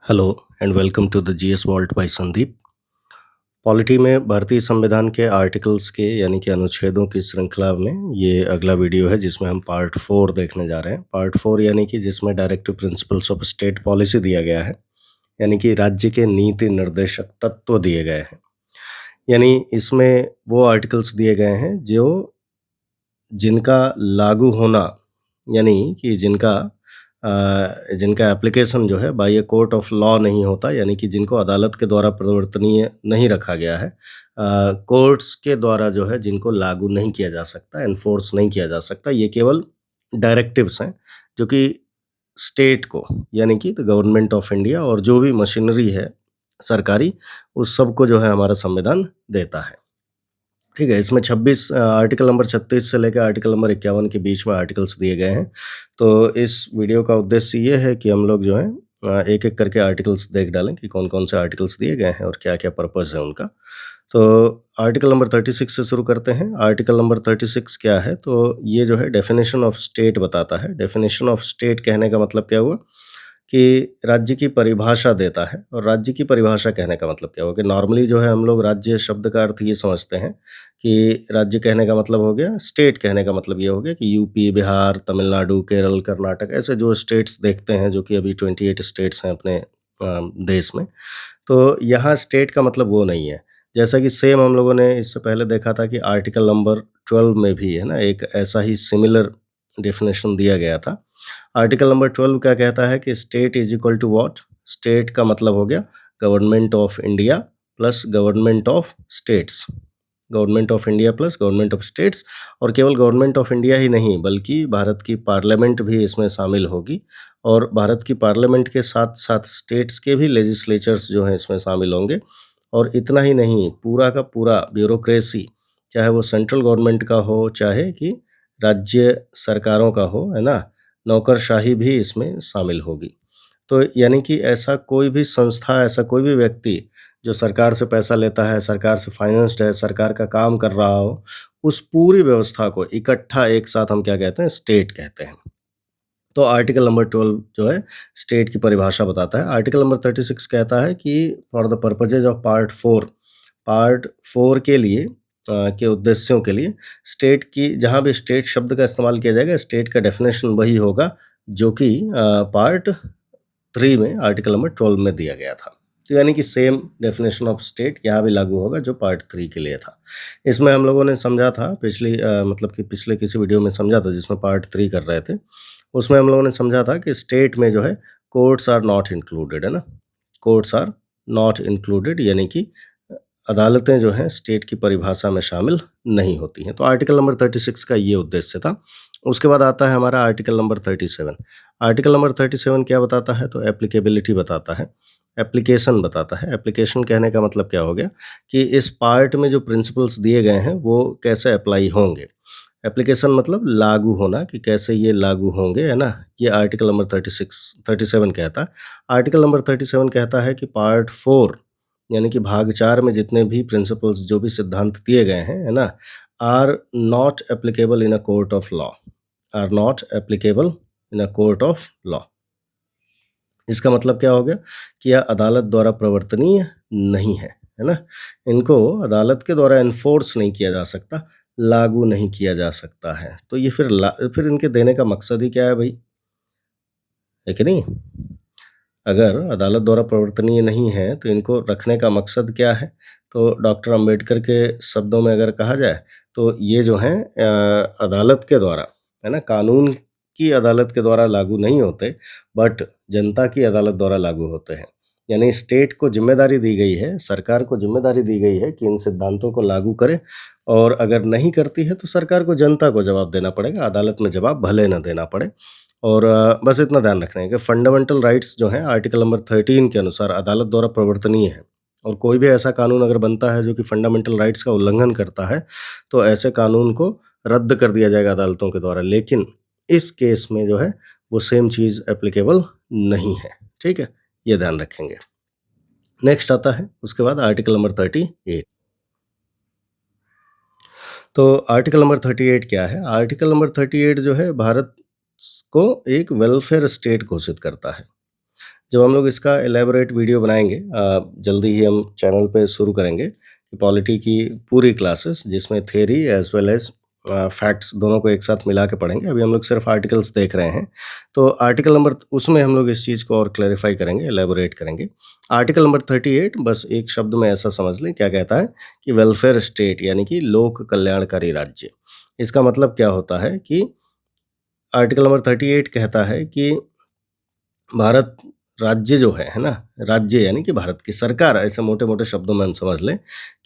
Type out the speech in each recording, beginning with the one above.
Hello and welcome to the GS vault by Sandeep. Polity में भारतीय संविधान के आर्टिकल्स के यानी कि अनुच्छेदों की श्रृंखला में ये अगला वीडियो है जिसमें हम पार्ट 4 देखने जा रहे हैं। पार्ट 4 यानी कि जिसमें directive principles of state policy दिया गया है, यानी कि राज्य के नीति निर्देशक तत्व दिए गए हैं। यानी इसमें वो आर्टिकल्स दिए गए हैं जो जिनका लागू होना यानी कि जिनका एप्लीकेशन जो है by a court of law नहीं होता, यानी कि जिनको अदालत के द्वारा प्रवर्तनीय नहीं रखा गया है, कोर्ट्स के द्वारा जो है जिनको लागू नहीं किया जा सकता, एनफोर्स नहीं किया जा सकता। ये केवल डायरेक्टिव्स हैं जो कि स्टेट को यानी कि द गवर्नमेंट ऑफ इंडिया और जो भी मशीनरी है सरकारी, उस सब को जो है हमारा संविधान देता है। ठीक है, इसमें 26 आर्टिकल नंबर 36 से लेकर आर्टिकल नंबर 51 के बीच में आर्टिकल्स दिए गए हैं। तो इस वीडियो का उद्देश्य ये है कि हम लोग जो है एक-एक करके आर्टिकल्स देख डालें कि कौन-कौन से आर्टिकल्स दिए गए हैं और क्या-क्या पर्पज़ है उनका। तो आर्टिकल नंबर 36 से शुरू करते हैं। आर्टिकल नंबर 36 क्या है? तो ये जो है डेफिनेशन ऑफ स्टेट बताता है। डेफिनेशन ऑफ स्टेट कहने का मतलब क्या हुआ कि राज्य की परिभाषा देता है। और राज्य की परिभाषा कहने का मतलब क्या हुआ कि नॉर्मली जो है हम लोग राज्य शब्द का अर्थ ये समझते हैं कि राज्य कहने का मतलब हो गया, स्टेट कहने का मतलब ये हो गया कि यूपी, बिहार, तमिलनाडु, केरल, कर्नाटक, ऐसे जो स्टेट्स देखते हैं, जो कि अभी 28 स्टेट्स हैं अपने देश में। तो यहाँ स्टेट का मतलब वो नहीं है। जैसा कि सेम हम लोगों ने इससे पहले देखा था कि आर्टिकल नंबर 12 में भी है ना, एक ऐसा ही सिमिलर डेफिनेशन दिया गया था। आर्टिकल नंबर 12 क्या कहता है कि state is equal to what? State का मतलब हो गया government of India plus government of states. Government of India plus government of states. और केवल गवर्नमेंट ऑफ इंडिया ही नहीं बल्कि भारत की पार्लियामेंट भी इसमें शामिल होगी। और भारत की पार्लियामेंट के साथ साथ स्टेट्स के भी लेजिस्लेचर्स जो हैं इसमें शामिल होंगे। और इतना ही नहीं, पूरा का पूरा ब्यूरोक्रेसी, चाहे वो सेंट्रल गवर्नमेंट का हो चाहे कि राज्य सरकारों का हो, है ना, नौकरशाही भी इसमें शामिल होगी। तो यानी कि ऐसा कोई भी संस्था, ऐसा कोई भी व्यक्ति जो सरकार से पैसा लेता है, सरकार से फाइनेंस्ड है, सरकार का काम कर रहा हो, उस पूरी व्यवस्था को इकट्ठा एक साथ हम क्या कहते हैं? स्टेट कहते हैं। तो आर्टिकल नंबर 12 जो है स्टेट की परिभाषा बताता है। आर्टिकल नंबर 36 कहता है कि for the purposes of part 4 के लिए के उद्देश्यों के लिए स्टेट की, जहाँ भी स्टेट शब्द का इस्तेमाल किया जाएगा, स्टेट का डेफिनेशन वही होगा जो कि पार्ट 3 में आर्टिकल नंबर 12 में दिया गया था। तो यानी कि सेम डेफिनेशन ऑफ स्टेट यहाँ भी लागू होगा जो पार्ट 3 के लिए था। इसमें हम लोगों ने समझा था मतलब कि पिछले किसी वीडियो में समझा था जिसमें पार्ट 3 कर रहे थे। उसमें हम लोगों ने समझा था कि स्टेट में जो है कोर्ट्स आर नॉट इंक्लूडेड, है ना। कोर्ट्स आर नॉट इंक्लूडेड यानी कि अदालतें जो हैं स्टेट की परिभाषा में शामिल नहीं होती हैं। तो आर्टिकल नंबर 36 का ये उद्देश्य था। उसके बाद आता है हमारा आर्टिकल नंबर 37। आर्टिकल नंबर 37 क्या बताता है? तो एप्लीकेबिलिटी बताता है, एप्लीकेशन बताता है। एप्लीकेशन कहने का मतलब क्या हो गया कि इस पार्ट में जो प्रिंसिपल्स दिए गए हैं वो कैसे अप्लाई होंगे। एप्लीकेशन मतलब लागू होना, कि कैसे ये लागू होंगे, है ना। ये आर्टिकल नंबर 37 कहता है। आर्टिकल नंबर 37 कहता है कि पार्ट 4 यानी कि भाग 4 में जितने भी प्रिंसिपल्स, जो भी सिद्धांत दिए गए हैं, है ना, are not applicable in a court of law. Are not applicable in a court of law. इसका मतलब क्या हो गया कि यह अदालत द्वारा प्रवर्तनीय नहीं है ना। इनको अदालत के द्वारा एनफोर्स नहीं किया जा सकता, लागू नहीं किया जा सकता है। तो ये फिर इनके देने का मकसद ही क्या है भाई? है कि नहीं? अगर अदालत द्वारा प्रवर्तनीय नहीं है तो इनको रखने का मकसद क्या है? तो डॉक्टर अंबेडकर के शब्दों में अगर कहा जाए तो ये जो हैं अदालत के द्वारा, है ना, कानून की अदालत के द्वारा लागू नहीं होते, बट जनता की अदालत द्वारा लागू होते हैं। यानी स्टेट को जिम्मेदारी दी गई है, सरकार को जिम्मेदारी दी गई है कि इन सिद्धांतों को लागू करे, और अगर नहीं करती है तो सरकार को, जनता को जवाब देना पड़ेगा, अदालत में जवाब भले न देना पड़े। और बस इतना ध्यान रखना है कि फंडामेंटल राइट्स जो हैं आर्टिकल नंबर 13 के अनुसार अदालत द्वारा प्रवर्तनीय है। और कोई भी ऐसा कानून अगर बनता है जो कि फंडामेंटल राइट्स का उल्लंघन करता है तो ऐसे कानून को रद्द कर दिया जाएगा अदालतों के द्वारा। लेकिन इस केस में जो है वो सेम चीज़ एप्लीकेबल नहीं है। ठीक है, ये ध्यान रखेंगे। नेक्स्ट आता है उसके बाद आर्टिकल नंबर 38। तो आर्टिकल नंबर 38 क्या है? आर्टिकल नंबर 38 जो है भारत को एक वेलफेयर स्टेट घोषित करता है। जब हम लोग इसका एलैबोरेट वीडियो बनाएँगे जल्दी ही हम चैनल पे शुरू करेंगे कि पॉलिटी की पूरी क्लासेस जिसमें theory as well as facts दोनों को एक साथ मिला के पढ़ेंगे। अभी हम लोग सिर्फ आर्टिकल्स देख रहे हैं। तो आर्टिकल नंबर उसमें हम लोग इस चीज़ को और क्लैरिफ़ाई करेंगे, एलैबोरेट करेंगे। आर्टिकल नंबर 38 बस एक शब्द में ऐसा समझ लें क्या कहता है कि वेलफेयर स्टेट यानी कि लोक कल्याणकारी राज्य। इसका मतलब क्या होता है कि आर्टिकल नंबर 38 कहता है कि भारत राज्य जो है ना? राज्य यानी कि भारत की सरकार ऐसे मोटे-मोटे शब्दों में हम समझ लें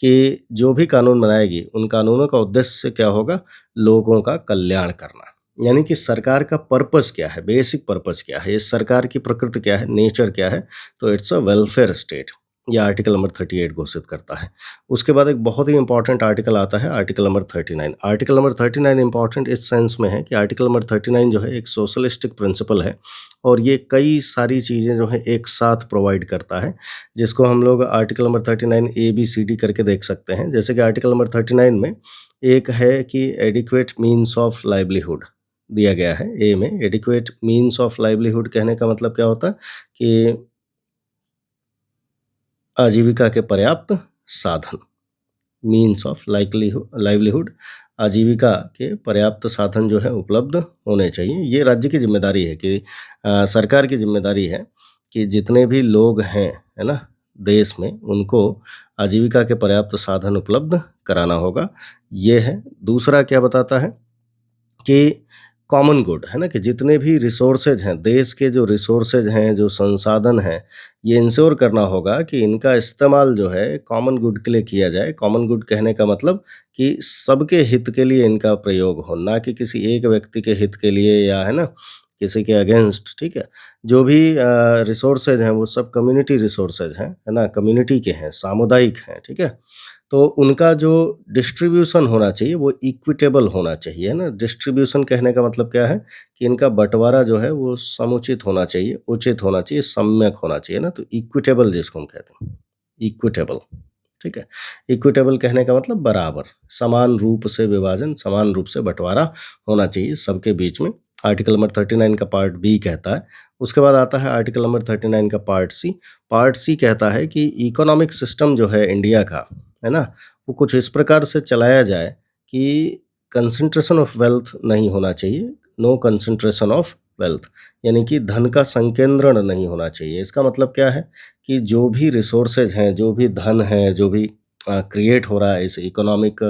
कि जो भी कानून बनाएगी, उन कानूनों का उद्देश्य क्या होगा? लोगों का कल्याण करना। यानी कि सरकार का पर्पस क्या है? बेसिक पर्पस क्या है? इस सरकार की प्रकृति क्या है? नेचर क्या है? तो इट्स अ वेलफेयर स्टेट। ये आर्टिकल नंबर 38 घोषित करता है। उसके बाद एक बहुत ही इंपॉर्टेंट आर्टिकल आता है article number 39। Article number 39 important इस सेंस में है कि आर्टिकल नंबर 39 जो है एक सोशलिस्टिक प्रिंसिपल है और ये कई सारी चीज़ें जो हैं एक साथ प्रोवाइड करता है, जिसको हम लोग आर्टिकल नंबर 39 ए, बी, सी, डी करके देख सकते हैं। जैसे कि आर्टिकल नंबर 39 में एक है कि एडिक्वेट मीन्स ऑफ लाइवलीहुड दिया गया है ए में। एडिक्वेट मीन्स ऑफ लाइवलीहुड कहने का मतलब क्या होता है कि आजीविका के पर्याप्त साधन। मीन्स ऑफ लाइवलीहुड आजीविका के पर्याप्त साधन जो है उपलब्ध होने चाहिए। ये राज्य की ज़िम्मेदारी है कि सरकार की ज़िम्मेदारी है कि जितने भी लोग हैं, है ना, देश में उनको आजीविका के पर्याप्त साधन उपलब्ध कराना होगा, ये है। दूसरा क्या बताता है कि कॉमन गुड, है ना, कि जितने भी रिसोर्सेज हैं, देश के जो रिसोर्सेज हैं, जो संसाधन हैं, ये इंश्योर करना होगा कि इनका इस्तेमाल जो है कॉमन गुड के लिए किया जाए। कॉमन गुड कहने का मतलब कि सबके हित के लिए इनका प्रयोग हो, ना कि किसी एक व्यक्ति के हित के लिए या है ना, किसी के अगेंस्ट, ठीक है? जो भी रिसोर्सेज हैं वो सब कम्युनिटी रिसोर्सेज हैं, है ना? कम्युनिटी के हैं, सामुदायिक हैं, ठीक है? तो उनका जो डिस्ट्रीब्यूशन होना चाहिए वो इक्विटेबल होना चाहिए, है ना? डिस्ट्रीब्यूशन कहने का मतलब क्या है कि इनका बँटवारा जो है वो समुचित होना चाहिए, उचित होना चाहिए, सम्यक होना चाहिए ना, तो इक्विटेबल जिसको हम कहते हैं, इक्विटेबल, ठीक है? इक्विटेबल कहने का मतलब बराबर, समान रूप से विभाजन, समान रूप से बँटवारा होना चाहिए सबके बीच में। आर्टिकल नंबर 39 का पार्ट बी कहता है। उसके बाद आता है आर्टिकल नंबर 39 का पार्ट सी। पार्ट सी कहता है कि इकोनॉमिक सिस्टम जो है इंडिया का, है ना? वो कुछ इस प्रकार से चलाया जाए कि कंसंट्रेशन ऑफ वेल्थ नहीं होना चाहिए, नो कंसंट्रेशन ऑफ वेल्थ, यानी कि धन का संकेंद्रण नहीं होना चाहिए। इसका मतलब क्या है कि जो भी रिसोर्सेज हैं, जो भी धन है, जो भी क्रिएट हो रहा है इस इकोनॉमिक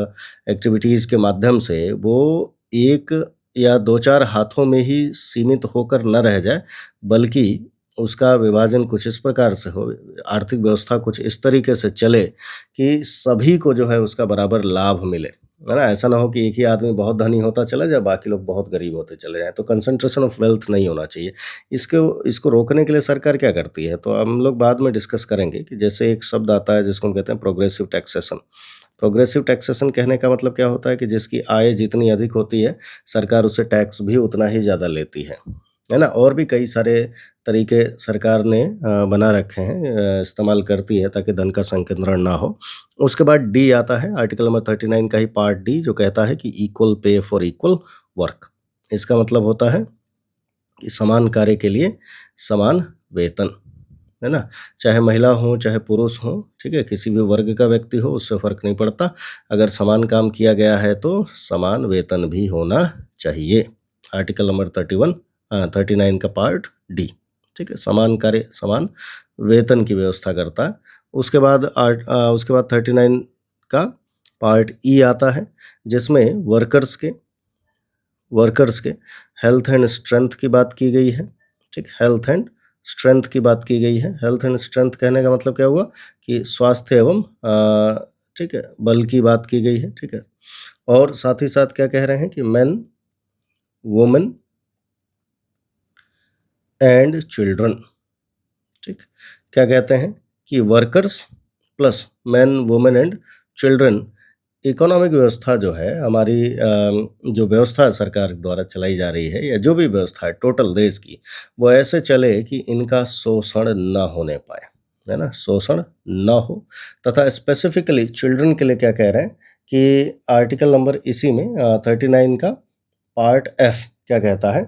एक्टिविटीज़ के माध्यम से, वो एक या 2-4 हाथों में ही सीमित होकर न रह जाए, बल्कि उसका विभाजन कुछ इस प्रकार से हो, आर्थिक व्यवस्था कुछ इस तरीके से चले कि सभी को जो है उसका बराबर लाभ मिले, है ना? ऐसा ना हो कि एक ही आदमी बहुत धनी होता चला जाए, बाकी लोग बहुत गरीब होते चले जाएँ, तो कंसंट्रेशन ऑफ वेल्थ नहीं होना चाहिए। इसको रोकने के लिए सरकार क्या करती है? तो हम लोग बाद में डिस्कस करेंगे कि जैसे एक शब्द आता है जिसको हम कहते हैं प्रोग्रेसिव टैक्सेशन। प्रोग्रेसिव टैक्सेशन कहने का मतलब क्या होता है कि जिसकी आय जितनी अधिक होती है, सरकार उससे टैक्स भी उतना ही ज़्यादा लेती है ना? और भी कई सारे तरीके सरकार ने बना रखे हैं, इस्तेमाल करती है ताकि धन का संकेंद्रण ना हो। उसके बाद डी आता है, आर्टिकल नंबर 39 का ही पार्ट डी जो कहता है कि equal pay for equal work. इसका मतलब होता है कि समान कार्य के लिए समान वेतन, है ना? चाहे महिला हो, चाहे पुरुष हो, ठीक है? किसी भी वर्ग का व्यक्ति हो, उससे फ़र्क नहीं पड़ता। अगर समान काम किया गया है तो समान वेतन भी होना चाहिए। आर्टिकल नंबर 39 का पार्ट डी, ठीक है? समान कार्य, समान वेतन की व्यवस्था करता है। उसके बाद 39 का पार्ट ई आता है, जिसमें वर्कर्स के हेल्थ एंड स्ट्रेंथ की बात की गई है, ठीक? हेल्थ एंड स्ट्रेंथ की बात की गई है। हेल्थ एंड स्ट्रेंथ कहने का मतलब क्या हुआ कि स्वास्थ्य एवं ठीक है, बल की बात की गई है, ठीक है? और साथ ही साथ क्या कह रहे हैं कि मेन, वुमेन एंड चिल्ड्रन, ठीक? क्या कहते हैं कि workers plus main, women and children, economic व्यवस्था जो है हमारी, जो व्यवस्था सरकार द्वारा चलाई जा रही है या जो भी व्यवस्था है टोटल देश की, वो ऐसे चले कि इनका शोषण ना होने पाए, है ना? शोषण ना हो। तथा स्पेसिफिकली चिल्ड्रन के लिए क्या कह रहे हैं कि आर्टिकल नंबर इसी में 39 का पार्ट एफ क्या कहता है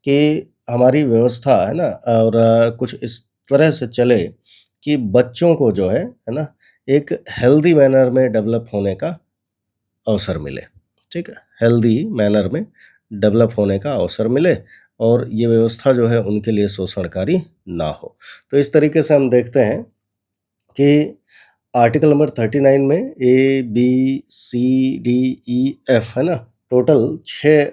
कि हमारी व्यवस्था, है ना, और कुछ इस तरह से चले कि बच्चों को जो है ना, एक हेल्दी मैनर में डेवलप होने का अवसर मिले, ठीक है? हेल्दी मैनर में डेवलप होने का अवसर मिले और ये व्यवस्था जो है उनके लिए शोषणकारी ना हो। तो इस तरीके से हम देखते हैं कि आर्टिकल नंबर 39 में ए, बी, सी, डी, ई, एफ है ना, टोटल 6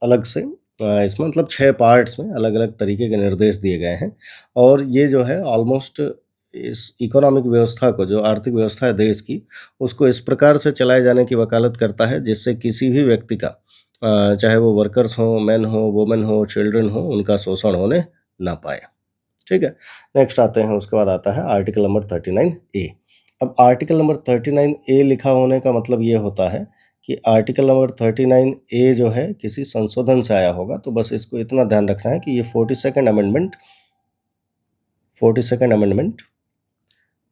अलग से इसमें मतलब 6 पार्ट्स में अलग-अलग तरीके के निर्देश दिए गए हैं और ये जो है ऑलमोस्ट इस इकोनॉमिक व्यवस्था को, जो आर्थिक व्यवस्था है देश की, उसको इस प्रकार से चलाए जाने की वकालत करता है जिससे किसी भी व्यक्ति का चाहे वो वर्कर्स हों, मेन हो, वुमेन हो, चिल्ड्रन हो, उनका शोषण होने ना पाए, ठीक है? नेक्स्ट आते हैं, उसके बाद आता है आर्टिकल नंबर 39 ए। अब आर्टिकल नंबर 39 ए लिखा होने का मतलब ये होता है कि आर्टिकल नंबर 39 ए जो है किसी संशोधन से आया होगा, तो बस इसको इतना ध्यान रखना है कि ये 42nd अमेंडमेंट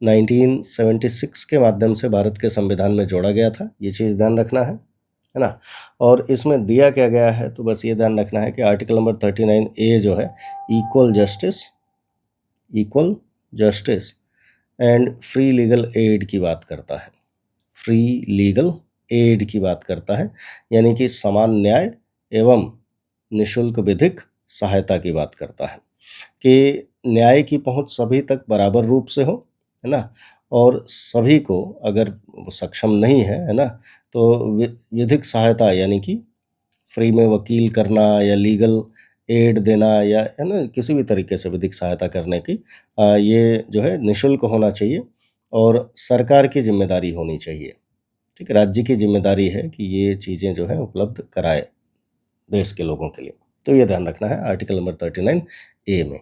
1976 के माध्यम से भारत के संविधान में जोड़ा गया था। ये चीज़ ध्यान रखना है ना? और इसमें दिया क्या गया है, तो बस ये ध्यान रखना है कि आर्टिकल नंबर 39 ए जो है equal justice and free legal aid की बात करता है। फ्री लीगल एड की बात करता है, यानी कि समान न्याय एवं निशुल्क विधिक सहायता की बात करता है कि न्याय की पहुंच सभी तक बराबर रूप से हो, है ना? और सभी को अगर वो सक्षम नहीं है ना, तो विधिक सहायता यानी कि फ्री में वकील करना या लीगल एड देना या है ना, किसी भी तरीके से विधिक सहायता करने की ये जो है निशुल्क होना चाहिए और सरकार की जिम्मेदारी होनी चाहिए, ठीक है? राज्य की जिम्मेदारी है कि ये चीज़ें जो है उपलब्ध कराए देश के लोगों के लिए। तो ये ध्यान रखना है आर्टिकल नंबर 39 ए में।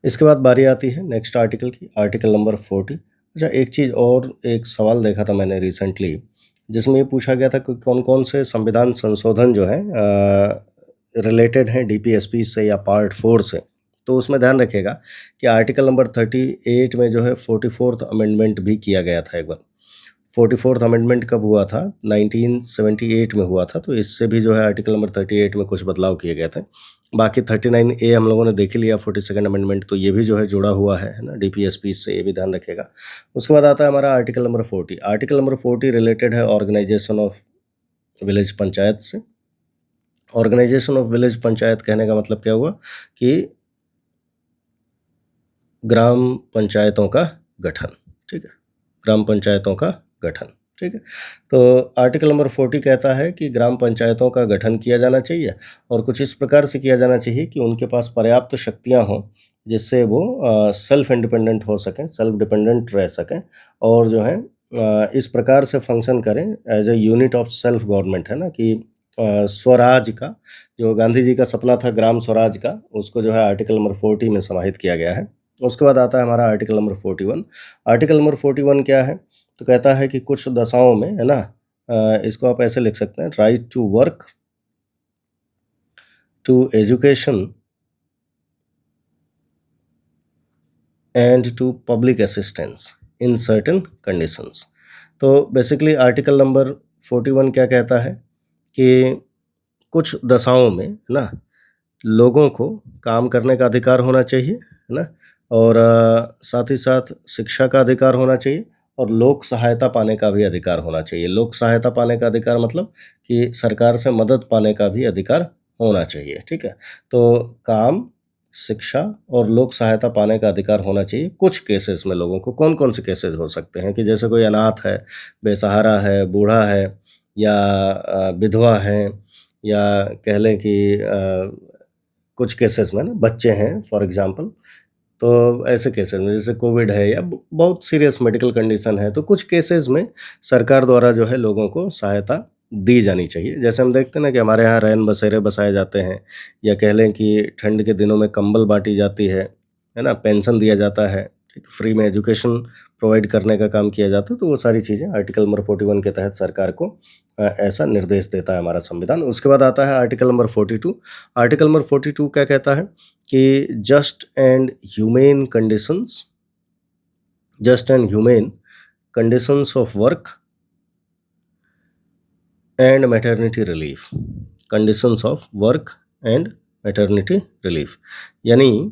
इसके बाद बारी आती है नेक्स्ट आर्टिकल की, आर्टिकल नंबर 40। अच्छा, एक चीज़ और, एक सवाल देखा था मैंने रिसेंटली, जिसमें ये पूछा गया था कि कौन-कौन से संविधान संशोधन जो हैं रिलेटेड हैं डीपीएसपी से या पार्ट 4 से। तो उसमें ध्यान रखिएगा कि आर्टिकल नंबर 38 में जो है 44th अमेंडमेंट भी किया गया था एक बार। 44th अमेंडमेंट कब हुआ था? 1978 में हुआ था, तो इससे भी जो है आर्टिकल नंबर 38 में कुछ बदलाव किए गए थे। बाकी 39 ए हम लोगों ने देख ही लिया, 42nd अमेंडमेंट, तो ये भी जो है जुड़ा हुआ है ना, डीपीएसपी से, ये भी ध्यान रखिएगा। उसके बाद आता है हमारा article number 40। Article number 40 related है ऑर्गेनाइजेशन ऑफ विलेज पंचायत से। ऑर्गेनाइजेशन ऑफ विलेज पंचायत कहने का मतलब क्या हुआ कि ग्राम पंचायतों का गठन, ठीक है? ग्राम पंचायतों का गठन, ठीक है? तो आर्टिकल नंबर 40 कहता है कि ग्राम पंचायतों का गठन किया जाना चाहिए और कुछ इस प्रकार से किया जाना चाहिए कि उनके पास पर्याप्त शक्तियां हों जिससे वो सेल्फ इंडिपेंडेंट हो सकें, सेल्फ डिपेंडेंट रह सकें और जो है इस प्रकार से फंक्शन करें as a unit of self government, है ना, कि स्वराज का, जो गांधी जी का सपना था ग्राम स्वराज का, उसको जो है आर्टिकल नंबर 40 में समाहित किया गया है। उसके बाद आता है हमारा आर्टिकल नंबर 41। आर्टिकल नंबर 41 क्या है? तो कहता है कि कुछ दशाओं में, है ना, इसको आप ऐसे लिख सकते हैं, right to work, to education and to public assistance in certain conditions. तो बेसिकली आर्टिकल नंबर 41 क्या कहता है कि कुछ दशाओं में, है ना, लोगों को काम करने का अधिकार होना चाहिए, है ना, और साथ ही साथ शिक्षा का अधिकार होना चाहिए और लोक सहायता पाने का भी अधिकार होना चाहिए। लोक सहायता पाने का अधिकार मतलब कि सरकार से मदद पाने का भी अधिकार होना चाहिए, ठीक है? तो काम, शिक्षा और लोक सहायता पाने का अधिकार होना चाहिए कुछ केसेस में लोगों को। कौन-कौन से केसेस हो सकते हैं कि जैसे कोई अनाथ है, बेसहारा है, बूढ़ा है या विधवा है, या कह लें कि कुछ केसेस में ना बच्चे हैं फॉर एग्जांपल, तो ऐसे केसेस में जैसे कोविड है या बहुत सीरियस मेडिकल कंडीशन है, तो कुछ केसेस में सरकार द्वारा जो है लोगों को सहायता दी जानी चाहिए। जैसे हम देखते हैं ना कि हमारे यहाँ रैन बसेरे बसाए जाते हैं, या कह लें कि ठंड के दिनों में कंबल बांटी जाती है ना, पेंशन दिया जाता है, ठीक, फ्री में एजुकेशन प्रोवाइड करने का काम किया जाता है। तो वो सारी चीज़ें आर्टिकल नंबर 41 के तहत सरकार को ऐसा निर्देश देता है हमारा संविधान। उसके बाद आता है आर्टिकल नंबर 42। आर्टिकल नंबर 42 क्या कहता है कि just and humane conditions of work and maternity relief. Conditions of work and maternity relief, यानी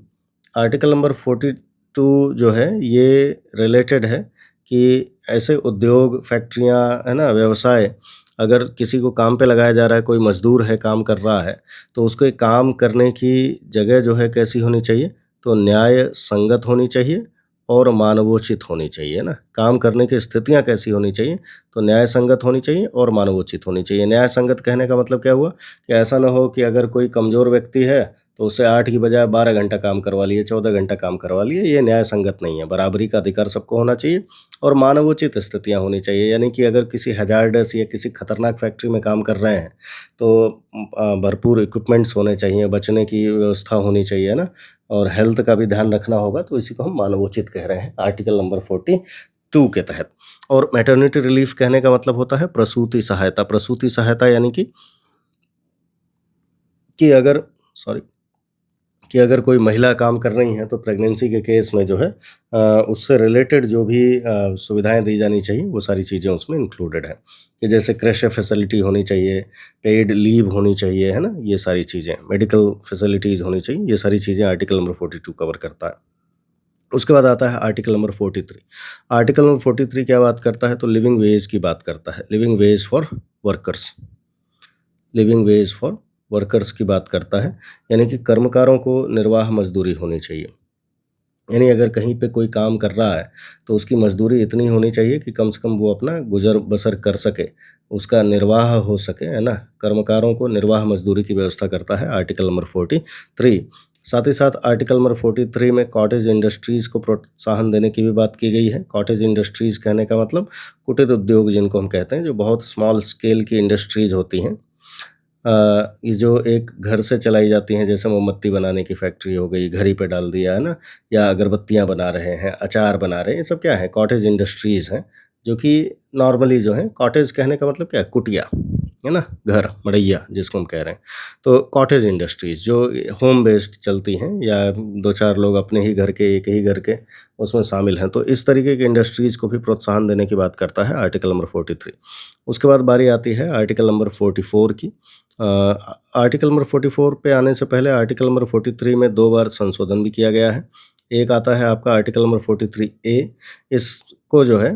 आर्टिकल नंबर 42 जो है ये रिलेटेड है कि ऐसे उद्योग, फैक्ट्रियाँ, है ना, व्यवसाय, अगर किसी को काम पे लगाया जा रहा है, कोई मज़दूर है, काम कर रहा है, तो उसके काम करने की जगह जो है कैसी होनी चाहिए? तो न्याय संगत होनी चाहिए और मानवोचित होनी चाहिए, है ना? काम करने की स्थितियाँ कैसी होनी चाहिए? तो न्याय संगत होनी चाहिए और मानवोचित होनी चाहिए। न्याय संगत कहने का मतलब क्या हुआ? कि ऐसा ना हो कि अगर कोई कमज़ोर व्यक्ति है, तो उससे 8 की बजाय 12 घंटा काम करवा लिए, 14 घंटा काम करवा लिए, ये न्याय संगत नहीं है। बराबरी का अधिकार सबको होना चाहिए और मानवोचित स्थितियाँ होनी चाहिए। यानी कि अगर किसी हैज़ार्डस या किसी खतरनाक फैक्ट्री में काम कर रहे हैं, तो भरपूर इक्विपमेंट्स होने चाहिए, बचने की व्यवस्था होनी चाहिए, है ना? और हेल्थ का भी ध्यान रखना होगा, तो इसी को हम मानवोचित कह रहे हैं आर्टिकल नंबर 42 के तहत। और मैटरनिटी रिलीफ कहने का मतलब होता है प्रसूति सहायता। प्रसूति सहायता यानी कि अगर सॉरी कि अगर कोई महिला काम कर रही हैं, तो प्रेगनेंसी के केस में जो है उससे रिलेटेड जो भी सुविधाएँ दी जानी चाहिए, वो सारी चीज़ें उसमें इंक्लूडेड हैं। कि जैसे क्रैश फैसिलिटी होनी चाहिए, पेड लीव होनी चाहिए, है ना? ये सारी चीज़ें, मेडिकल फैसिलिटीज़ होनी चाहिए, ये सारी चीज़ें आर्टिकल नंबर 42 कवर करता है। उसके बाद आता है आर्टिकल नंबर 43। आर्टिकल नंबर 43 क्या बात करता है? तो लिविंग वेज की बात करता है। Living ways for workers. Living ways for workers की बात करता है, यानी कि कर्मकारों को निर्वाह मजदूरी होनी चाहिए। यानी अगर कहीं पे कोई काम कर रहा है, तो उसकी मजदूरी इतनी होनी चाहिए कि कम से कम वो अपना गुज़र बसर कर सके, उसका निर्वाह हो सके, है ना? कर्मकारों को निर्वाह मजदूरी की व्यवस्था करता है आर्टिकल नंबर 43। साथ ही साथ आर्टिकल नंबर 43 में कॉटेज इंडस्ट्रीज़ को प्रोत्साहन देने की भी बात की गई है। कॉटेज इंडस्ट्रीज़ कहने का मतलब कुटीर उद्योग जिनको हम कहते हैं, जो बहुत स्मॉल स्केल की इंडस्ट्रीज़ होती हैं। ये जो एक घर से चलाई जाती हैं, जैसे मोमबत्ती बनाने की फैक्ट्री हो गई, घड़ी पे डाल दिया, है ना? या अगरबत्तियाँ बना रहे हैं, अचार बना रहे हैं, ये सब क्या है? कॉटेज इंडस्ट्रीज़ हैं, जो कि नॉर्मली जो है, कॉटेज कहने का मतलब क्या है? कुटिया, है ना? घर, मड़ैया जिसको हम कह रहे हैं। तो कॉटेज इंडस्ट्रीज़ जो होम बेस्ड चलती हैं, या 2-4 लोग अपने ही घर के, एक ही घर के उसमें शामिल हैं, तो इस तरीके की इंडस्ट्रीज़ को भी प्रोत्साहन देने की बात करता है आर्टिकल नंबर 43। उसके बाद बारी आती है आर्टिकल नंबर 44 की। आर्टिकल नंबर 44 पे आने से पहले आर्टिकल नंबर 43 में 2 बार संशोधन भी किया गया है। एक आता है आपका आर्टिकल नंबर 43 ए, इसको जो है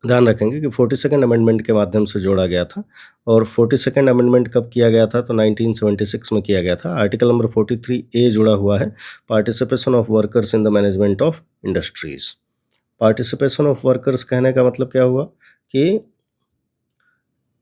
ध्यान रखेंगे कि 42nd अमेंडमेंट के माध्यम से जोड़ा गया था। और 42nd अमेंडमेंट कब किया गया था? तो 1976 में किया गया था। आर्टिकल नंबर 43 ए जुड़ा हुआ है participation of workers in the management of industries. Participation of workers कहने का मतलब क्या हुआ? कि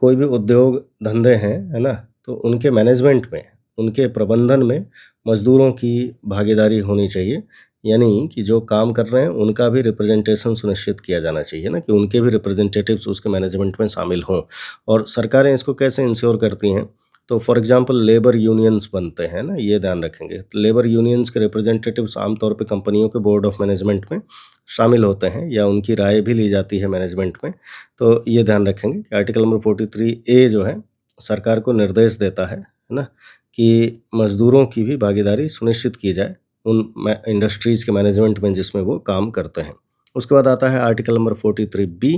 कोई भी उद्योग धंधे हैं, है ना? तो उनके मैनेजमेंट में, उनके प्रबंधन में मज़दूरों की भागीदारी होनी चाहिए। यानी कि जो काम कर रहे हैं, उनका भी रिप्रेजेंटेशन सुनिश्चित किया जाना चाहिए ना, कि उनके भी रिप्रेजेंटेटिव्स उसके मैनेजमेंट में शामिल हों। और सरकारें इसको कैसे इंश्योर करती हैं? तो फॉर एग्ज़ाम्पल लेबर यूनियंस बनते हैं ना, ये ध्यान रखेंगे। तो लेबर यूनियंस के रिप्रेजेंटेटिव्स आमतौर पे कंपनियों के बोर्ड ऑफ मैनेजमेंट में शामिल होते हैं, या उनकी राय भी ली जाती है मैनेजमेंट में। तो ये ध्यान रखेंगे कि आर्टिकल नंबर 43 ए जो है, सरकार को निर्देश देता है ना? कि मज़दूरों की भी भागीदारी सुनिश्चित की जाए उन इंडस्ट्रीज़ के मैनेजमेंट में जिसमें वो काम करते हैं। उसके बाद आता है आर्टिकल नंबर 43 बी।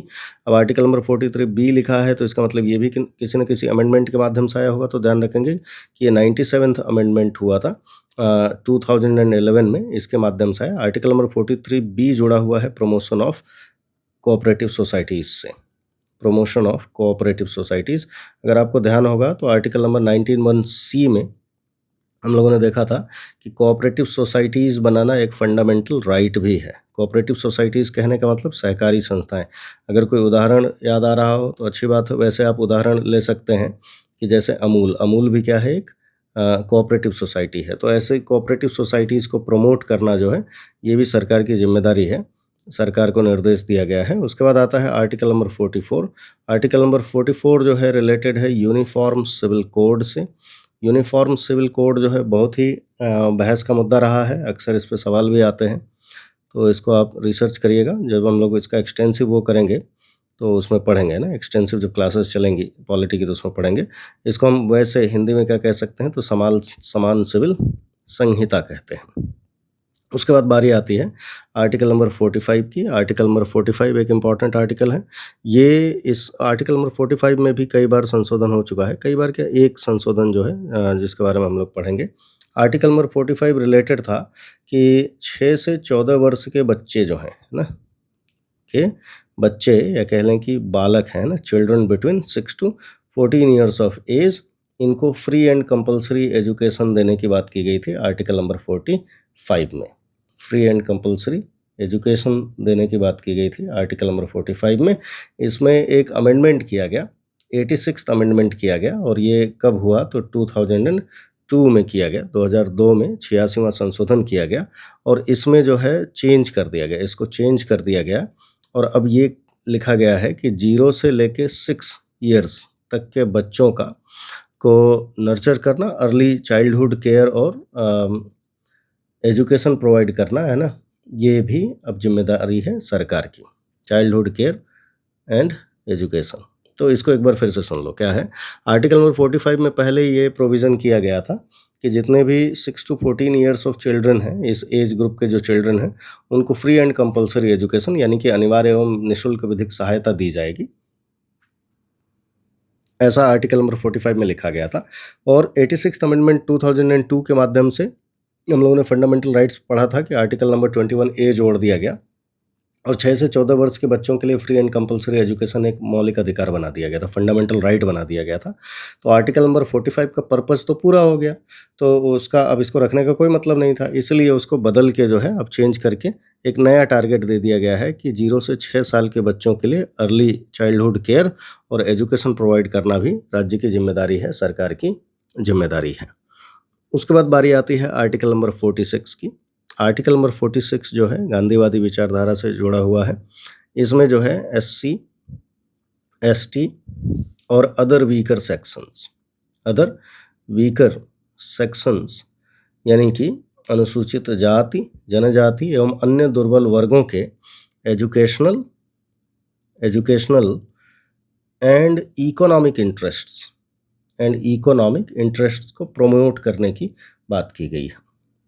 अब आर्टिकल नंबर 43 बी लिखा है, तो इसका मतलब ये भी कि किसी न किसी अमेंडमेंट के माध्यम से आया होगा। तो ध्यान रखेंगे कि ये 97th अमेंडमेंट हुआ था 2011 में, इसके माध्यम से आया। आर्टिकल नंबर 43 बी जुड़ा हुआ है प्रमोशन ऑफ कोऑपरेटिव सोसाइटीज़ से। Promotion of cooperative societies. अगर आपको ध्यान होगा, तो आर्टिकल नंबर 19(1) सी में हम लोगों ने देखा था कि कोऑपरेटिव सोसाइटीज़ बनाना एक फंडामेंटल राइट भी है। कोऑपरेटिव सोसाइटीज़ कहने का मतलब सहकारी संस्थाएं। अगर कोई उदाहरण याद आ रहा हो तो अच्छी बात है, वैसे आप उदाहरण ले सकते हैं कि जैसे अमूल। अमूल भी क्या है? एक कोऑपरेटिव सोसाइटी है। तो ऐसे कोऑपरेटिव सोसाइटीज़ को प्रमोट करना जो है, ये भी सरकार की जिम्मेदारी है। सरकार को निर्देश दिया गया है। उसके बाद आता है आर्टिकल नंबर 44। आर्टिकल नंबर 44 जो है रिलेटेड है यूनिफॉर्म सिविल कोड से। यूनिफॉर्म सिविल कोड जो है बहुत ही बहस का मुद्दा रहा है, अक्सर इस पे सवाल भी आते हैं। तो इसको आप रिसर्च करिएगा, जब हम लोग इसका एक्सटेंसिव वो करेंगे तो उसमें पढ़ेंगे ना, एक्सटेंसिव जब क्लासेस चलेंगी पॉलिटी की, तो उसमें पढ़ेंगे। इसको हम वैसे हिंदी में क्या कह सकते हैं? तो समान सिविल संहिता कहते हैं। उसके बाद बारी आती है आर्टिकल नंबर 45 की। आर्टिकल नंबर 45 एक इम्पॉर्टेंट आर्टिकल है। ये इस आर्टिकल नंबर 45 में भी कई बार संशोधन हो चुका है। कई बार क्या, एक संशोधन जो है जिसके बारे में हम लोग पढ़ेंगे आर्टिकल नंबर 45 रिलेटेड था कि 6 से 14 वर्ष के बच्चे जो हैं, है ना, के बच्चे या कह लें कि बालक हैं ना, children between 6 to 14 years of age, इनको फ्री एंड कंपलसरी एजुकेशन देने की बात की गई थी आर्टिकल नंबर 45 में। फ्री एंड कंपलसरी एजुकेशन देने की बात की गई थी आर्टिकल नंबर 45 में। इसमें एक अमेंडमेंट किया गया, 86th अमेंडमेंट किया गया, और ये कब हुआ तो 2002 में किया गया, 2002 में 86वां संशोधन किया गया, और इसमें जो है चेंज कर दिया गया, इसको चेंज कर दिया गया, और अब ये लिखा गया है कि 0 से लेके 6 ईयर्स तक के बच्चों का को नर्चर करना, अर्ली चाइल्डहुड केयर और एजुकेशन प्रोवाइड करना, है ना, ये भी अब जिम्मेदारी है सरकार की, चाइल्डहुड केयर एंड एजुकेशन। तो इसको एक बार फिर से सुन लो, क्या है। आर्टिकल नंबर 45 में पहले ये प्रोविज़न किया गया था कि जितने भी 6 टू 14 ईयर्स ऑफ चिल्ड्रन हैं, इस एज ग्रुप के जो चिल्ड्रन हैं, उनको फ्री एंड कंपलसरी एजुकेशन यानी कि अनिवार्य एवं निःशुल्क विधिक सहायता दी जाएगी, ऐसा आर्टिकल नंबर 45 में लिखा गया था। और 86th अमेंडमेंट 2002 के माध्यम से हम लोगों ने फंडामेंटल राइट्स पढ़ा था कि आर्टिकल नंबर 21A जोड़ दिया गया, और 6 से 14 वर्ष के बच्चों के लिए फ्री एंड कंपलसरी एजुकेशन एक मौलिक अधिकार बना दिया गया था, फंडामेंटल राइट बना दिया गया था। तो आर्टिकल नंबर 45 का पर्पस तो पूरा हो गया, तो उसका अब इसको रखने का कोई मतलब नहीं था, इसलिए उसको बदल के जो है अब चेंज करके एक नया टारगेट दे दिया गया है कि 0 से 6 साल के बच्चों के लिए अर्ली चाइल्डहुड केयर और एजुकेशन प्रोवाइड करना भी राज्य की जिम्मेदारी है, सरकार की जिम्मेदारी है। उसके बाद बारी आती है आर्टिकल नंबर 46 की। आर्टिकल नंबर 46 जो है गांधीवादी विचारधारा से जुड़ा हुआ है। इसमें जो है SC, ST और अदर वीकर सेक्शंस यानी कि अनुसूचित जाति, जनजाति एवं अन्य दुर्बल वर्गों के एजुकेशनल एंड इकोनॉमिक इंटरेस्ट्स को प्रोमोट करने की बात की गई है।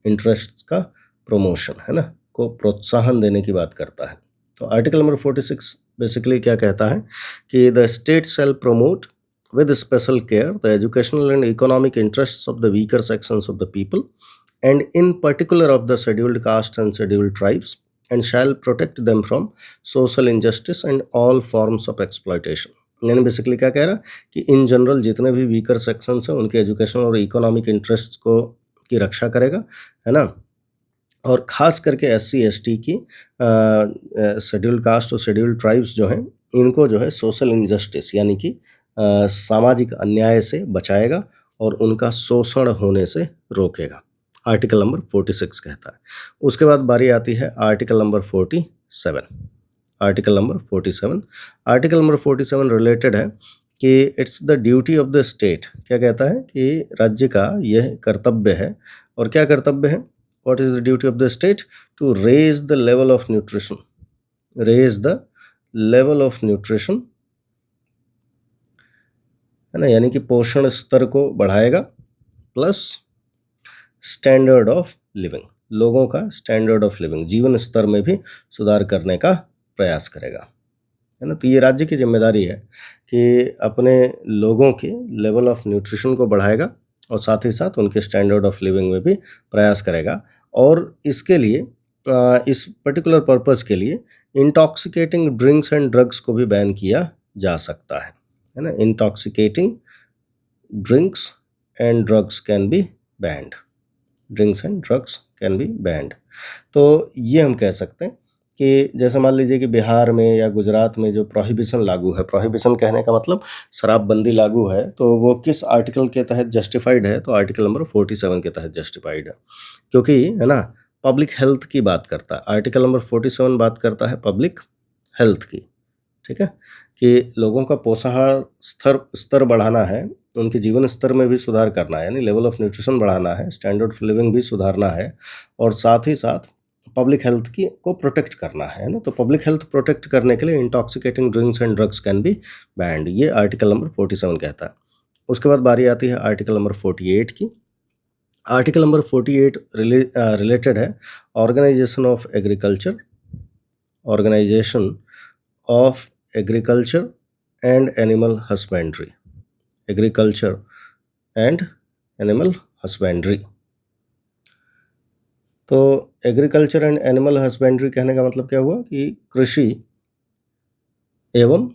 इंटरेस्ट्स का प्रमोशन, है ना, को प्रोत्साहन देने की बात करता है। तो आर्टिकल नंबर 46 बेसिकली क्या कहता है कि the state shall promote with special care the educational and economic interests of the weaker sections of the people and in particular of the scheduled castes and scheduled tribes and shall protect them from social injustice and all forms of exploitation। यानी basically क्या कह रहा कि in general जितने भी weaker sections हैं उनके educational और इकोनॉमिक इंटरेस्ट्स को की रक्षा करेगा, है ना, और ख़ास करके SC ST की शेड्यूल्ड कास्ट और शेड्यूल्ड ट्राइब्स जो हैं इनको जो है सोशल इनजस्टिस यानी कि सामाजिक अन्याय से बचाएगा और उनका शोषण होने से रोकेगा, आर्टिकल नंबर 46 कहता है। उसके बाद बारी आती है article number 47। Article number 47 related है कि it's the duty of the state, क्या कहता है कि राज्य का यह कर्तव्य है, और क्या कर्तव्य है, what is the duty of the state, to raise the level of nutrition, है ना, यानी कि पोषण स्तर को बढ़ाएगा, प्लस स्टैंडर्ड ऑफ लिविंग, लोगों का स्टैंडर्ड ऑफ लिविंग, जीवन स्तर में भी सुधार करने का प्रयास करेगा, है ना। तो ये राज्य की जिम्मेदारी है कि अपने लोगों के लेवल ऑफ न्यूट्रिशन को बढ़ाएगा और साथ ही साथ उनके स्टैंडर्ड ऑफ लिविंग में भी प्रयास करेगा, और इसके लिए इस पर्टिकुलर पर्पस के लिए इंटॉक्सिकेटिंग ड्रिंक्स एंड ड्रग्स को भी बैन किया जा सकता है ना। Intoxicating drinks and drugs can be band. तो ये हम कह सकते हैं कि जैसे मान लीजिए कि बिहार में या गुजरात में जो प्रोहिबिशन लागू है, प्रोहिबिशन कहने का मतलब शराबबंदी लागू है, तो वो किस आर्टिकल के तहत जस्टिफाइड है, तो आर्टिकल नंबर 47 के तहत जस्टिफाइड है, क्योंकि, है ना, पब्लिक हेल्थ की बात करता है। आर्टिकल नंबर 47 बात करता है पब्लिक हेल्थ की, ठीक है, कि लोगों का पोषाहार स्तर बढ़ाना है, उनके जीवन स्तर में भी सुधार करना है, यानी लेवल ऑफ न्यूट्रिशन बढ़ाना है, स्टैंडर्ड ऑफ लिविंग भी सुधारना है, और साथ ही साथ पब्लिक हेल्थ को प्रोटेक्ट करना है ना। तो पब्लिक हेल्थ प्रोटेक्ट करने के लिए intoxicating drinks and drugs can be band, ये आर्टिकल नंबर 47 कहता है। उसके बाद बारी आती है आर्टिकल नंबर 48 की। आर्टिकल नंबर 48 रिलेटेड है organisation of agriculture and animal husbandry, तो एग्रीकल्चर एंड एनिमल हस्बेंड्री कहने का मतलब क्या हुआ कि एवं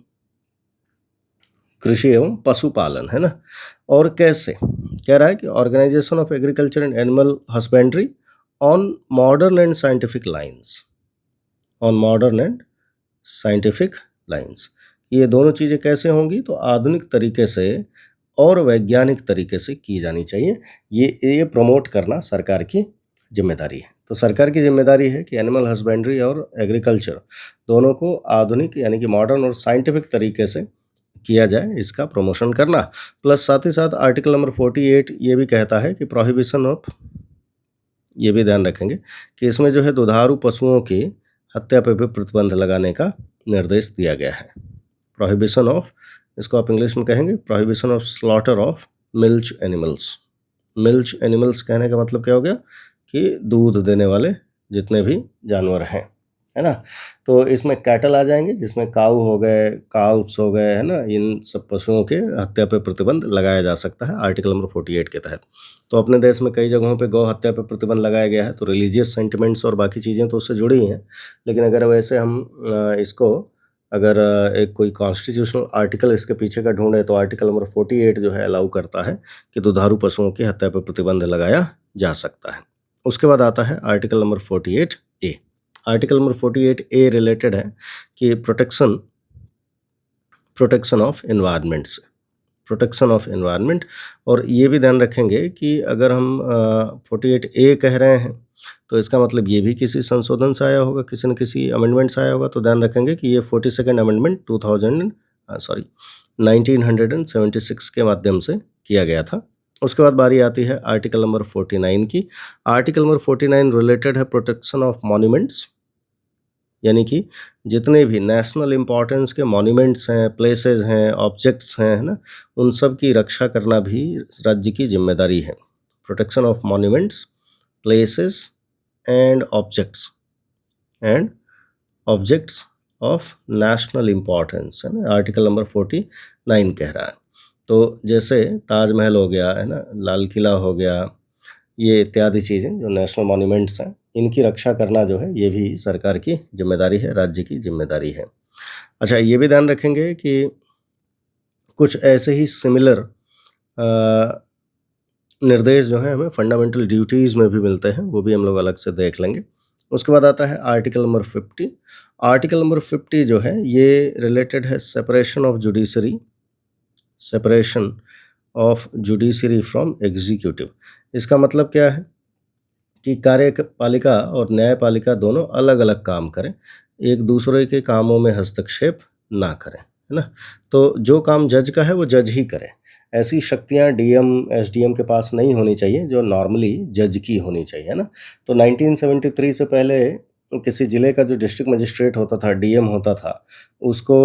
कृषि एवं पशुपालन, है ना। और कैसे कह रहा है कि organisation of agriculture and animal husbandry on modern and scientific lines, on modern and scientific lines. ये दोनों चीज़ें कैसे होंगी, तो आधुनिक तरीके से और वैज्ञानिक तरीके से की जानी चाहिए। ये प्रमोट करना सरकार की जिम्मेदारी है। तो सरकार की जिम्मेदारी है कि एनिमल हस्बेंड्री और एग्रीकल्चर दोनों को आधुनिक यानी कि मॉडर्न और साइंटिफिक तरीके से किया जाए, इसका प्रमोशन करना। प्लस साथ ही साथ आर्टिकल नंबर 48 ये भी कहता है कि प्रोहिबिशन ऑफ, ये भी ध्यान रखेंगे कि इसमें जो है दुधारू पशुओं की हत्या पर भी प्रतिबंध लगाने का निर्देश दिया गया है। प्रोहिबिशन ऑफ, इसको आप इंग्लिश में कहेंगे prohibition of slaughter of milch animals. Milch animals कहने का मतलब क्या हो गया कि दूध देने वाले जितने भी जानवर हैं, है ना। तो इसमें कैटल आ जाएंगे जिसमें काऊ हो गए, काल्व्स हो गए, है ना। इन सब पशुओं के हत्या पर प्रतिबंध लगाया जा सकता है आर्टिकल नंबर 48 के तहत। तो अपने देश में कई जगहों पे गौ हत्या पर प्रतिबंध लगाया गया है। तो रिलीजियस सेंटिमेंट्स और बाकी चीज़ें तो उससे जुड़ी ही हैं, लेकिन अगर वैसे हम इसको अगर एक कोई कॉन्स्टिट्यूशनल आर्टिकल इसके पीछे का ढूंढे तो आर्टिकल नंबर 48 जो है अलाउ करता है कि दुधारू पशुओं की हत्या पर प्रतिबंध लगाया जा सकता है। उसके बाद आता है article number 48A। Article number 48A related है कि प्रोटेक्शन ऑफ एनवायरनमेंट से, प्रोटेक्शन ऑफ एनवायरनमेंट। और ये भी ध्यान रखेंगे कि अगर हम 48A कह रहे हैं तो इसका मतलब ये भी किसी संशोधन से आया होगा, किसी न किसी अमेंडमेंट से आया होगा। तो ध्यान रखेंगे कि ये 42nd अमेंडमेंट 1976 के माध्यम से किया गया था। उसके बाद बारी आती है आर्टिकल नंबर 49 की। आर्टिकल नंबर 49 रिलेटेड है प्रोटेक्शन ऑफ मॉन्यूमेंट्स, यानी कि जितने भी नेशनल इम्पॉर्टेंस के मॉन्यूमेंट्स हैं, प्लेसेस हैं, ऑब्जेक्ट्स हैं, है ना, उन सब की रक्षा करना भी राज्य की जिम्मेदारी है। Protection of monuments, places and objects of national importance, है ना, आर्टिकल नंबर 49 कह रहा है। तो जैसे ताजमहल हो गया, है ना, लाल किला हो गया, ये इत्यादि चीज़ें जो नेशनल मॉन्यूमेंट्स हैं, इनकी रक्षा करना जो है ये भी सरकार की जिम्मेदारी है, राज्य की जिम्मेदारी है। अच्छा, ये भी ध्यान रखेंगे कि कुछ ऐसे ही सिमिलर निर्देश जो हैं हमें फंडामेंटल ड्यूटीज़ में भी मिलते हैं, वो भी हम लोग अलग से देख लेंगे। उसके बाद आता है आर्टिकल नंबर 50। आर्टिकल नंबर 50 जो है ये रिलेटेड है separation of judiciary from executive. इसका मतलब क्या है कि कार्यपालिका और न्यायपालिका दोनों अलग अलग काम करें, एक दूसरे के कामों में हस्तक्षेप ना करें, है ना। तो जो काम जज का है वो जज ही करे। ऐसी शक्तियां डीएम एसडीएम के पास नहीं होनी चाहिए जो नॉर्मली जज की होनी चाहिए, है ना। तो 1973 से पहले किसी ज़िले का जो डिस्ट्रिक्ट मजिस्ट्रेट होता था, डीएम होता था, उसको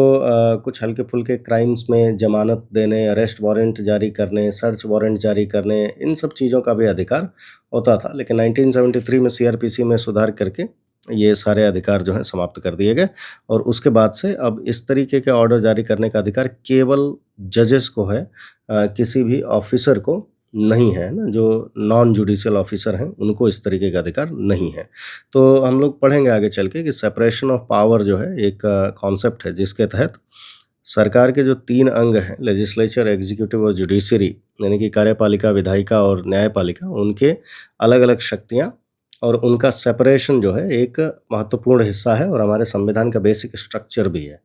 कुछ हल्के फुल्के क्राइम्स में ज़मानत देने, अरेस्ट वारंट जारी करने, सर्च वारंट जारी करने, इन सब चीज़ों का भी अधिकार होता था। लेकिन 1973 में सीआरपीसी में सुधार करके ये सारे अधिकार जो हैं समाप्त कर दिए गए, और उसके बाद से अब इस तरीके के ऑर्डर जारी करने का अधिकार केवल जजेस को है, किसी भी ऑफिसर को नहीं है ना। जो नॉन जुडिशियल ऑफिसर हैं उनको इस तरीके का अधिकार नहीं है। तो हम लोग पढ़ेंगे आगे चल के कि सेपरेशन ऑफ पावर जो है एक कॉन्सेप्ट है जिसके तहत सरकार के जो 3 अंग हैं, लेजिस्लेचर, एग्जीक्यूटिव और जुडिशरी, यानी कि कार्यपालिका, विधायिका और न्यायपालिका, उनके अलग अलग शक्तियाँ और उनका सेपरेशन जो है एक महत्वपूर्ण हिस्सा है और हमारे संविधान का बेसिक स्ट्रक्चर भी है।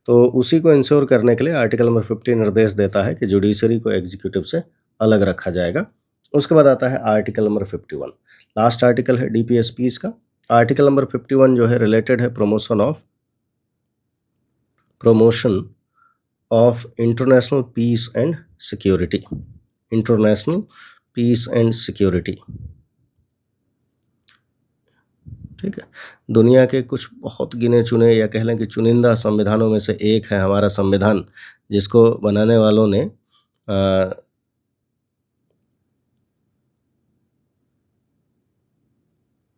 तो उसी को इंश्योर करने के लिए आर्टिकल नंबर 50 निर्देश देता है कि जुडिशरी को एग्जीक्यूटिव से अलग रखा जाएगा। उसके बाद आता है आर्टिकल नंबर 51, लास्ट आर्टिकल है डीपीएसपीस का। आर्टिकल नंबर 51 जो है रिलेटेड है promotion of international peace and security, international peace and security. ठीक है, दुनिया के कुछ बहुत गिने चुने या कह लें कि चुनिंदा संविधानों में से एक है हमारा संविधान, जिसको बनाने वालों ने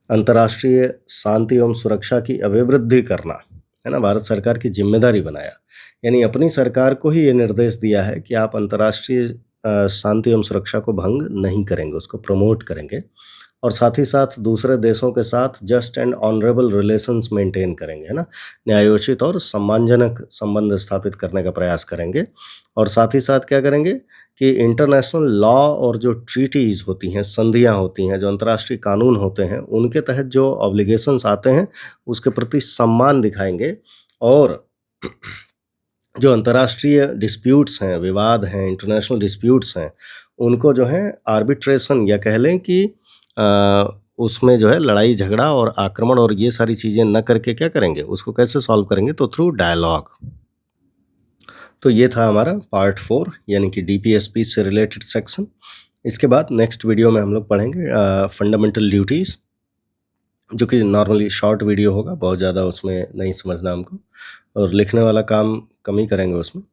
अंतर्राष्ट्रीय शांति एवं सुरक्षा की अभिवृद्धि करना, है ना, भारत सरकार की जिम्मेदारी बनाया। यानी अपनी सरकार को ही ये निर्देश दिया है कि आप अंतर्राष्ट्रीय शांति एवं सुरक्षा को भंग नहीं करेंगे, उसको प्रमोट करेंगे। और साथ ही साथ दूसरे देशों के साथ just and honourable relations maintain करेंगे, है ना? न्यायोचित और सम्मानजनक संबंध स्थापित करने का प्रयास करेंगे। और साथ ही साथ क्या करेंगे कि इंटरनेशनल लॉ और जो ट्रीटीज़ होती हैं, संधियाँ होती हैं, जो अंतर्राष्ट्रीय कानून होते हैं, उनके तहत जो ऑब्लिगेशंस आते हैं, उसके प्रति सम्मान दिखाएँगे। और जो अंतर्राष्ट्रीय डिस्प्यूट्स हैं, विवाद हैं, इंटरनेशनल डिस्प्यूट्स हैं, उनको जो है आर्बिट्रेशन या कह लें कि उसमें जो है लड़ाई झगड़ा और आक्रमण और ये सारी चीज़ें न करके क्या करेंगे, उसको कैसे सॉल्व करेंगे, तो थ्रू डायलॉग। तो ये था हमारा पार्ट 4 यानी कि डीपीएसपी से रिलेटेड सेक्शन। इसके बाद नेक्स्ट वीडियो में हम लोग पढ़ेंगे फंडामेंटल ड्यूटीज़, जो कि नॉर्मली शॉर्ट वीडियो होगा, बहुत ज़्यादा उसमें नहीं समझना हमको, और लिखने वाला काम कम ही करेंगे उसमें,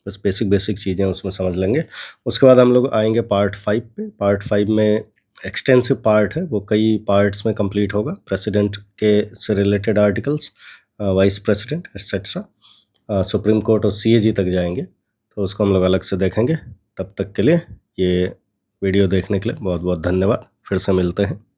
बस बेसिक चीज़ें उसमें समझ लेंगे। उसके बाद हम लोग आएंगे पार्ट 5 पे। पार्ट 5 में एक्सटेंसिव पार्ट है, वो कई पार्ट्स में कंप्लीट होगा। प्रेसिडेंट के से related articles, vice president etcetera, supreme court और सीएजी तक जाएंगे, तो उसको हम लोग अलग से देखेंगे। तब तक के लिए ये वीडियो देखने के लिए बहुत बहुत धन्यवाद। फिर से मिलते हैं।